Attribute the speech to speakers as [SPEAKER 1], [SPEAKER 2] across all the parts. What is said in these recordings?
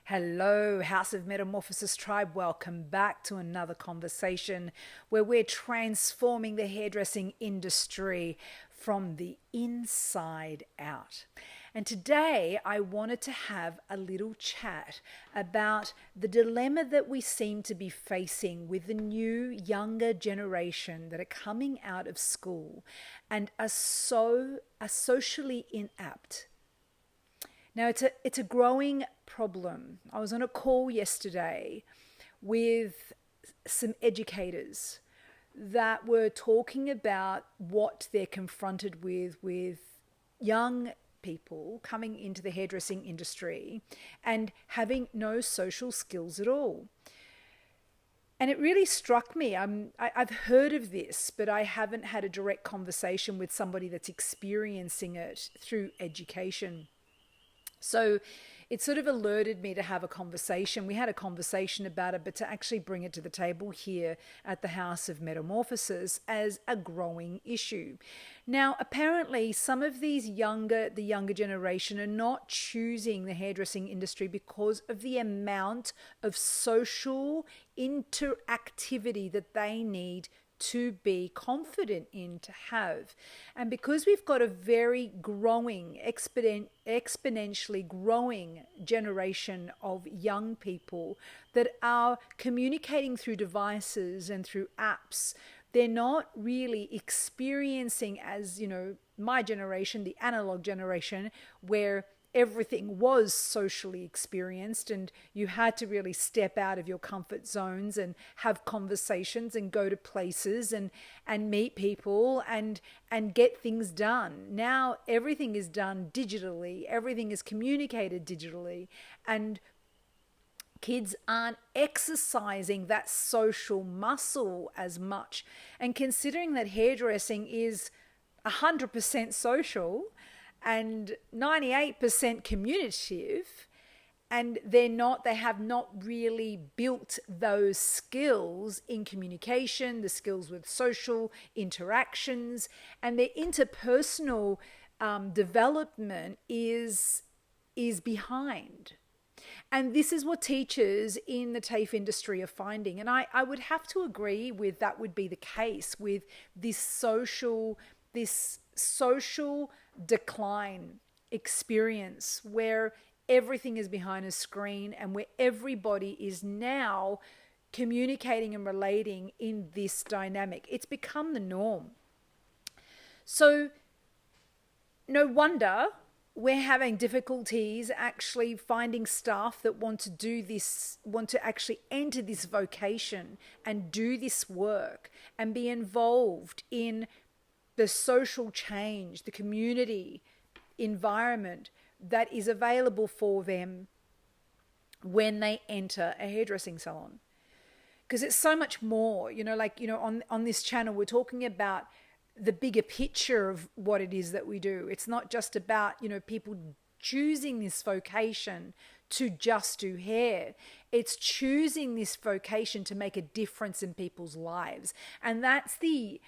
[SPEAKER 1] Hello, House of Metamorphosis Tribe. Welcome back to another conversation where we're transforming the hairdressing industry from the inside out. And today I wanted to have a little chat about the dilemma that we seem to be facing with the new younger generation that are coming out of school and are socially inept. Now, it's a growing problem. I was on a call yesterday with some educators that were talking about what they're confronted with young people coming into the hairdressing industry and having no social skills at all. And it really struck me. I've heard of this, but I haven't had a direct conversation with somebody that's experiencing it through education. So it sort of alerted me to have a conversation. We had a conversation about it, but to actually bring it to the table here at the House of Metamorphosis as a growing issue. Now, apparently, some of the younger generation are not choosing the hairdressing industry because of the amount of social interactivity that they need to be confident in, to have. And because we've got a very growing, exponentially growing generation of young people that are communicating through devices and through apps, they're not really experiencing, as my generation, the analog generation, where everything was socially experienced and you had to really step out of your comfort zones and have conversations and go to places and meet people and get things done. Now everything is done digitally, everything is communicated digitally, and kids aren't exercising that social muscle as much. And considering that hairdressing is 100% social and 98% communicative, and they have not really built those skills in communication, the skills with social interactions, and their interpersonal development is behind. And this is what teachers in the TAFE industry are finding. And I would have to agree with that would be the case with this social decline experience where everything is behind a screen and where everybody is now communicating and relating in this dynamic. It's become the norm. So no wonder we're having difficulties actually finding staff that want to do this, want to actually enter this vocation and do this work and be involved in the social change, the community environment that is available for them when they enter a hairdressing salon. Because it's so much more, on this channel, we're talking about the bigger picture of what it is that we do. It's not just about, people choosing this vocation to just do hair. It's choosing this vocation to make a difference in people's lives. And that's the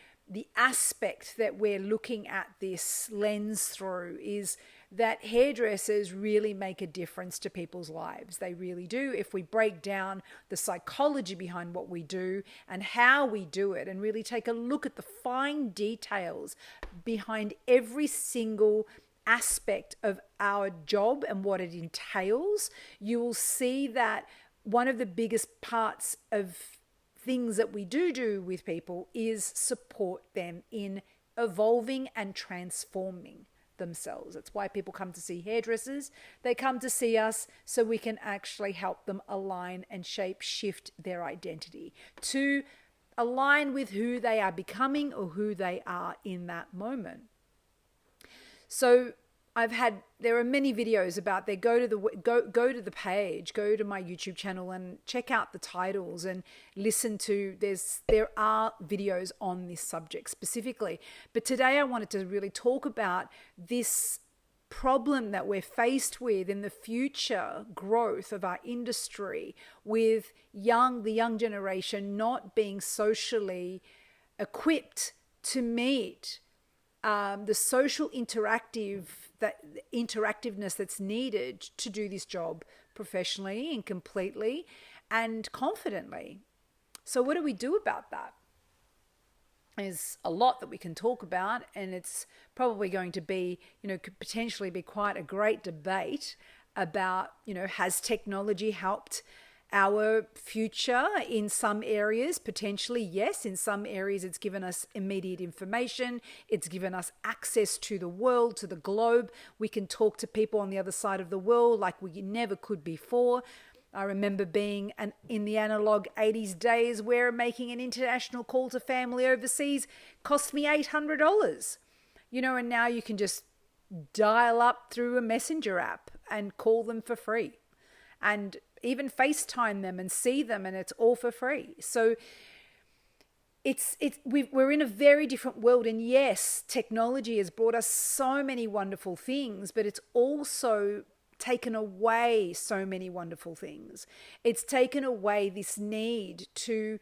[SPEAKER 1] aspect that we're looking at this lens through, is that hairdressers really make a difference to people's lives. They really do. If we break down the psychology behind what we do and how we do it and really take a look at the fine details behind every single aspect of our job and what it entails, you will see that one of the biggest parts of things that we do with people is support them in evolving and transforming themselves. That's why people come to see hairdressers. They come to see us so we can actually help them align and shape shift their identity to align with who they are becoming or who they are in that moment. So there are many videos about there. Go to the page, go to my YouTube channel and check out the titles and listen to, there are videos on this subject specifically. But today I wanted to really talk about this problem that we're faced with in the future growth of our industry with the young generation not being socially equipped to meet the social interactiveness that's needed to do this job professionally and completely and confidently. So what do we do about that? There's a lot that we can talk about, and it's probably going to be, could potentially be quite a great debate about, has technology helped our future in some areas? Potentially, yes. In some areas, it's given us immediate information. It's given us access to the world, to the globe. We can talk to people on the other side of the world like we never could before. I remember being in the analog 80s days where making an international call to family overseas cost me $800. And now you can just dial up through a messenger app and call them for free. And even FaceTime them and see them, and it's all for free. So we're in a very different world. And yes, technology has brought us so many wonderful things, but it's also taken away so many wonderful things. It's taken away this need to,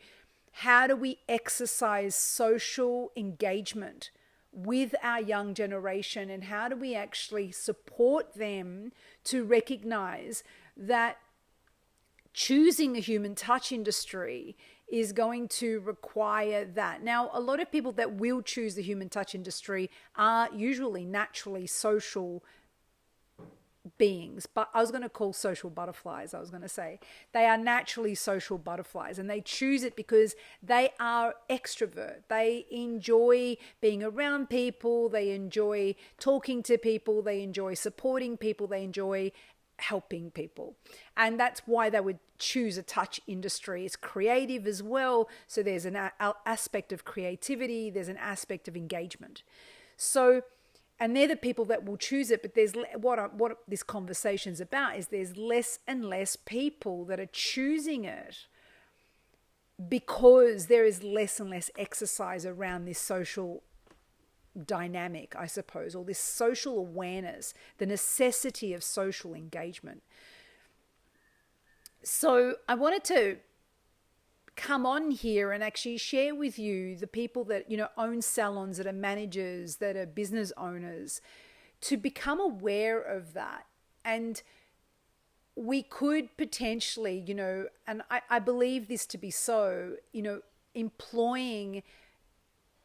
[SPEAKER 1] how do we exercise social engagement with our young generation, and how do we actually support them to recognize that choosing a human touch industry is going to require that. Now, a lot of people that will choose the human touch industry are usually naturally social beings, but I was going to call social butterflies. I was going to say they are naturally social butterflies, and they choose it because they are extrovert. They enjoy being around people. They enjoy talking to people. They enjoy supporting people. They enjoy helping people. And that's why they would choose a touch industry. It's creative as well. So there's an aspect of creativity. There's an aspect of engagement. So, and they're the people that will choose it. But there's what this conversation's about is there's less and less people that are choosing it because there is less and less exercise around this social dynamic, I suppose, or this social awareness, the necessity of social engagement. So I wanted to come on here and actually share with you the people that, own salons, that are managers, that are business owners, to become aware of that. And we could potentially, and I believe this to be so, employing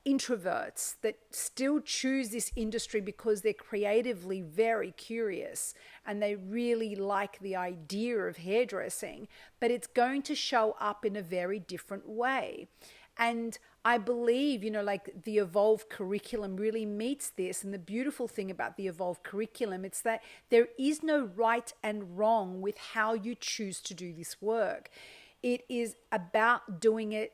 [SPEAKER 1] introverts that still choose this industry because they're creatively very curious and they really like the idea of hairdressing, but it's going to show up in a very different way. And I believe, like the Evolve curriculum really meets this. And the beautiful thing about the Evolve curriculum, it's that there is no right and wrong with how you choose to do this work. It is about doing it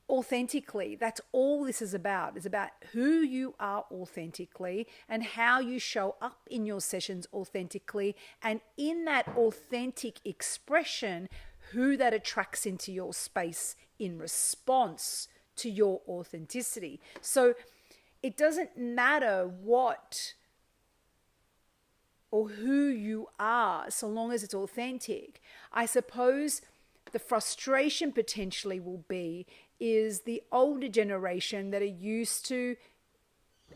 [SPEAKER 1] authentically. That's all this is about. It's about who you are authentically and how you show up in your sessions authentically. And in that authentic expression, who that attracts into your space in response to your authenticity. So it doesn't matter what or who you are, so long as it's authentic. I suppose the frustration potentially will be is the older generation that are used to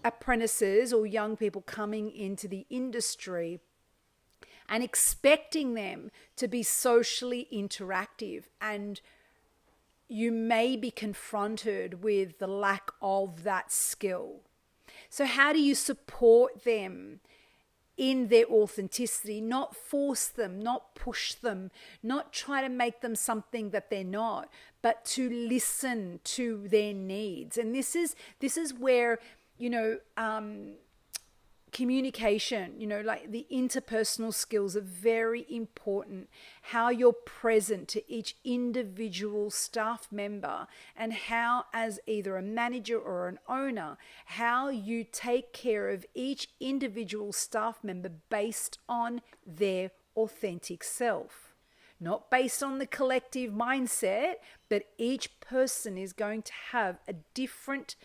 [SPEAKER 1] apprentices or young people coming into the industry and expecting them to be socially interactive, and you may be confronted with the lack of that skill. So how do you support them in their authenticity? Not force them, not push them, not try to make them something that they're not, but to listen to their needs. And this is where, communication, like the interpersonal skills are very important. How you're present to each individual staff member, and how, as either a manager or an owner, how you take care of each individual staff member based on their authentic self. Not based on the collective mindset, but each person is going to have a different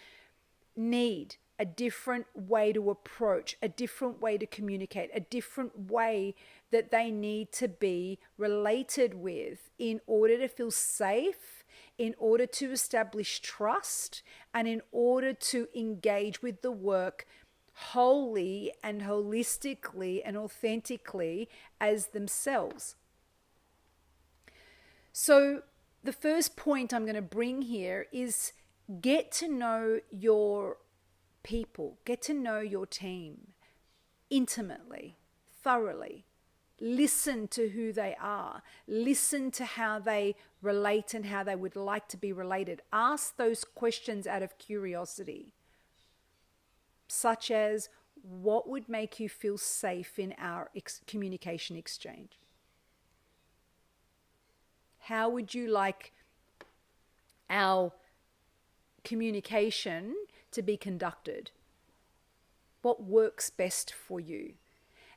[SPEAKER 1] need, a different way to approach, a different way to communicate, a different way that they need to be related with in order to feel safe, in order to establish trust, and in order to engage with the work wholly and holistically and authentically as themselves. So the first point I'm going to bring here is get to know your people, get to know your team intimately, thoroughly. Listen to who they are. Listen to how they relate and how they would like to be related. Ask those questions out of curiosity, such as, what would make you feel safe in our communication exchange? How would you like our communication to be conducted? What works best for you?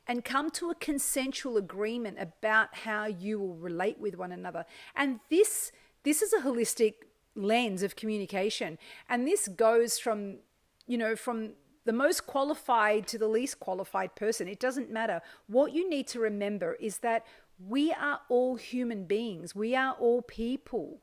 [SPEAKER 1] And come to a consensual agreement about how you will relate with one another. And this is a holistic lens of communication. And this goes from the most qualified to the least qualified person. It doesn't matter. What you need to remember is that we are all human beings. We are all people.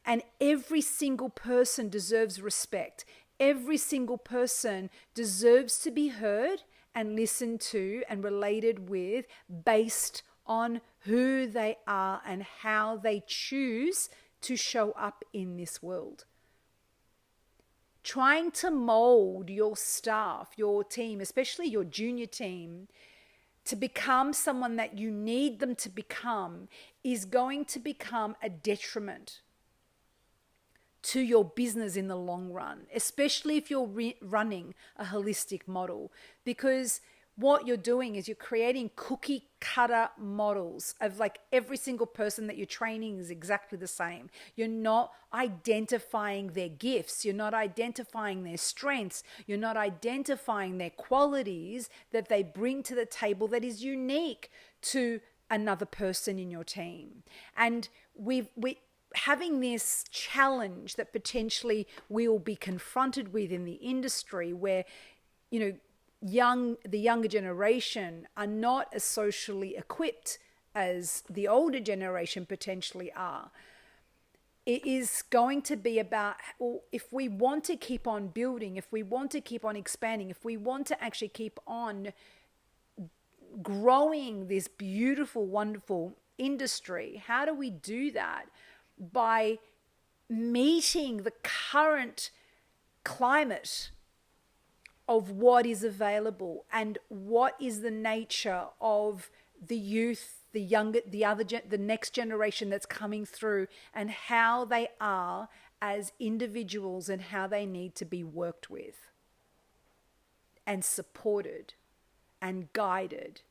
[SPEAKER 1] And every single person deserves respect. Every single person deserves to be heard and listened to and related with based on who they are and how they choose to show up in this world. Trying to mold your staff, your team, especially your junior team, to become someone that you need them to become is going to become a detriment to your business in the long run, especially if you're running a holistic model, because what you're doing is you're creating cookie cutter models of like every single person that you're training is exactly the same. You're not identifying their gifts. You're not identifying their strengths. You're not identifying their qualities that they bring to the table that is unique to another person in your team. And we having this challenge that potentially we will be confronted with in the industry where, the younger generation are not as socially equipped as the older generation potentially are. It is going to be about, well, if we want to keep on building, if we want to keep on expanding, if we want to actually keep on growing this beautiful, wonderful industry, how do we do that? By meeting the current climate of what is available and what is the nature of the youth, the next generation that's coming through, and how they are as individuals and how they need to be worked with and supported and guided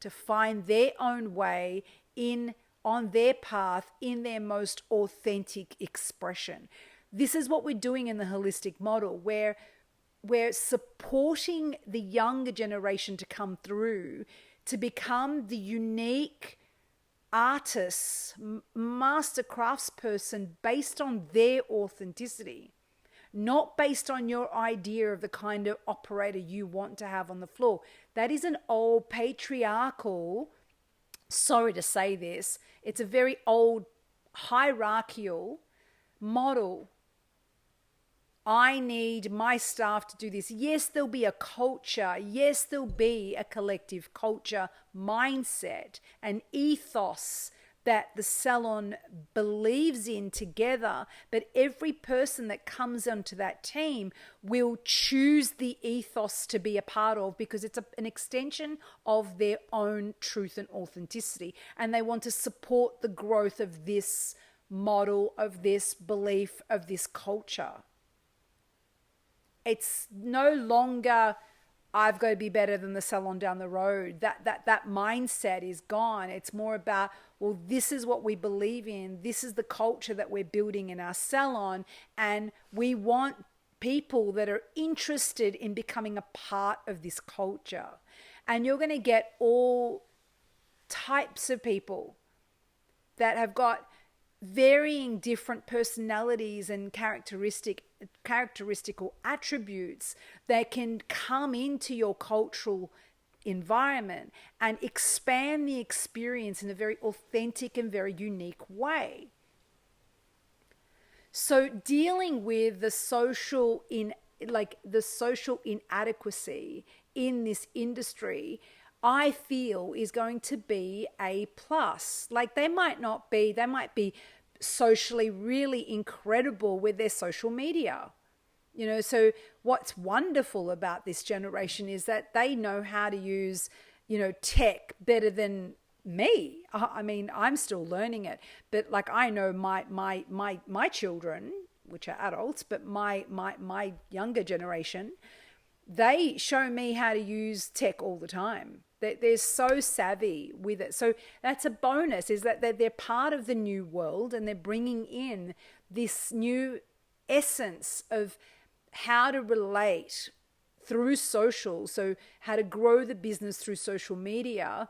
[SPEAKER 1] to find their own way on their path in their most authentic expression. This is what we're doing in the holistic model, where we're supporting the younger generation to come through to become the unique artist, master craftsperson based on their authenticity, not based on your idea of the kind of operator you want to have on the floor. That is an old patriarchal, sorry to say this, it's a very old hierarchical model. I need my staff to do this. Yes, there'll be a culture. Yes, there'll be a collective culture mindset, an ethos that the salon believes in together. But every person that comes onto that team will choose the ethos to be a part of because it's an extension of their own truth and authenticity. And they want to support the growth of this model, of this belief, of this culture. It's no longer, I've got to be better than the salon down the road. That mindset is gone. It's more about, well, this is what we believe in. This is the culture that we're building in our salon. And we want people that are interested in becoming a part of this culture. And you're going to get all types of people that have got varying different personalities and characteristical attributes that can come into your cultural environment and expand the experience in a very authentic and very unique way. So dealing with the social inadequacy in this industry, I feel is going to be a plus. Like they might be socially really incredible with their social media. So what's wonderful about this generation is that they know how to use, tech better than me. I mean, I'm still learning it, but like I know my children, which are adults, but my younger generation, they show me how to use tech all the time. They're so savvy with it. So that's a bonus, is that they're part of the new world and they're bringing in this new essence of how to relate through social. So how to grow the business through social media.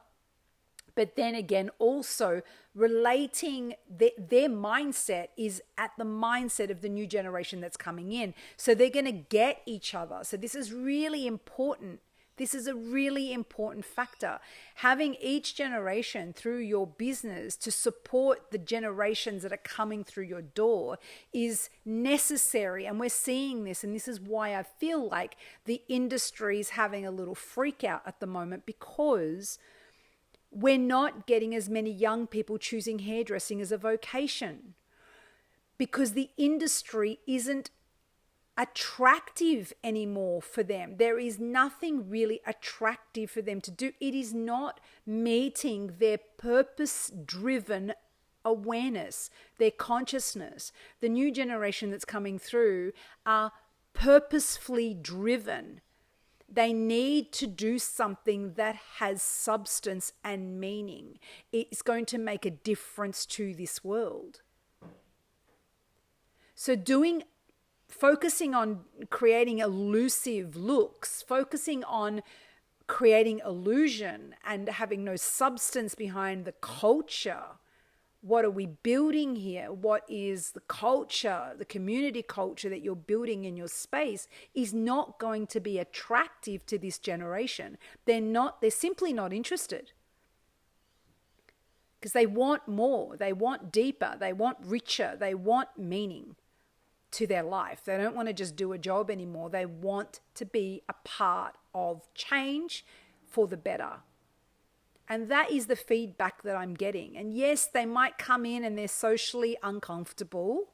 [SPEAKER 1] But then again, also relating their mindset is at the mindset of the new generation that's coming in. So they're going to get each other. So this is really important. This is a really important factor. Having each generation through your business to support the generations that are coming through your door is necessary. And we're seeing this. And this is why I feel like the industry is having a little freak out at the moment, because we're not getting as many young people choosing hairdressing as a vocation, because the industry isn't attractive anymore for them. There is nothing really attractive for them to do. It is not meeting their purpose-driven awareness, their consciousness. The new generation that's coming through are purposefully driven. They need to do something that has substance and meaning. It's going to make a difference to this world. So focusing on creating elusive looks, focusing on creating illusion and having no substance behind the culture. What are we building here? What is the culture, the community culture that you're building in your space is not going to be attractive to this generation. They're simply not interested. Because they want more, they want deeper, they want richer, they want meaning to their life. They don't want to just do a job anymore. They want to be a part of change for the better. And that is the feedback that I'm getting. And yes, they might come in and they're socially uncomfortable,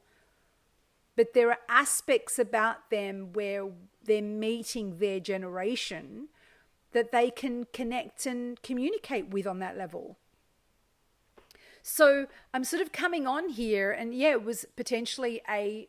[SPEAKER 1] but there are aspects about them where they're meeting their generation that they can connect and communicate with on that level. So I'm sort of coming on here, and yeah, it was potentially a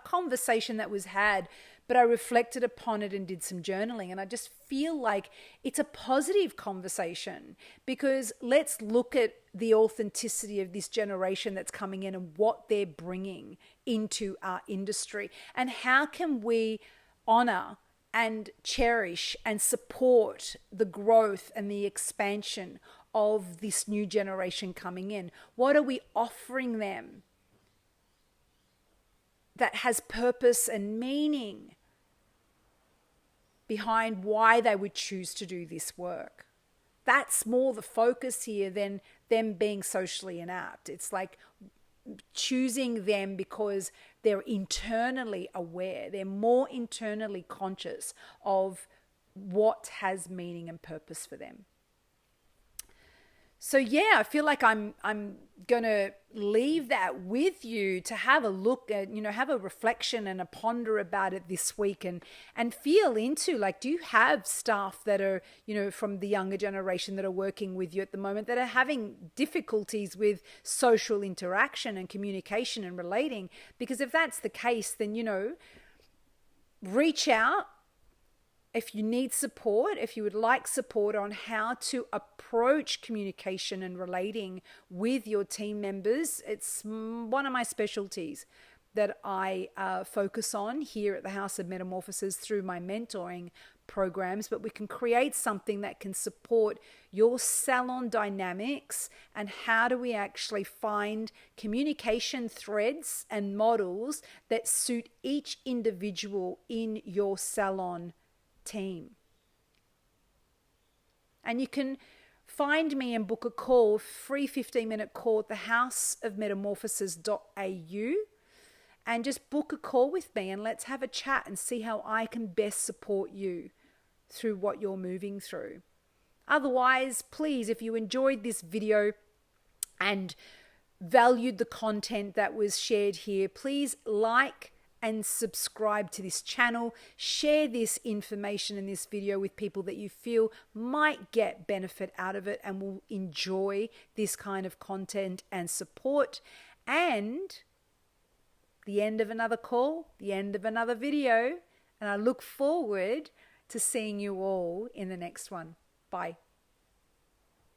[SPEAKER 1] conversation that was had, but I reflected upon it and did some journaling. And I just feel like it's a positive conversation, because let's look at the authenticity of this generation that's coming in and what they're bringing into our industry, and how can we honor and cherish and support the growth and the expansion of this new generation coming in. What are we offering them that has purpose and meaning behind why they would choose to do this work? That's more the focus here than them being socially inapt. It's like choosing them because they're internally aware. They're more internally conscious of what has meaning and purpose for them. So yeah, I feel like I'm going to leave that with you to have a look at, have a reflection and a ponder about it this week, and feel into, like, do you have staff that are, from the younger generation that are working with you at the moment that are having difficulties with social interaction and communication and relating? Because if that's the case, then, reach out. If you need support, if you would like support on how to approach communication and relating with your team members, it's one of my specialties that I focus on here at the House of Metamorphosis through my mentoring programs. But we can create something that can support your salon dynamics, and how do we actually find communication threads and models that suit each individual in your salon team. And you can find me and book a call, free 15-minute call at thehouseofmetamorphosis.au, and just book a call with me and let's have a chat and see how I can best support you through what you're moving through. Otherwise, please, if you enjoyed this video and valued the content that was shared here, please like and subscribe to this channel. Share this information in this video with people that you feel might get benefit out of it and will enjoy this kind of content and support. And the end of another call, the end of another video, and I look forward to seeing you all in the next one. Bye.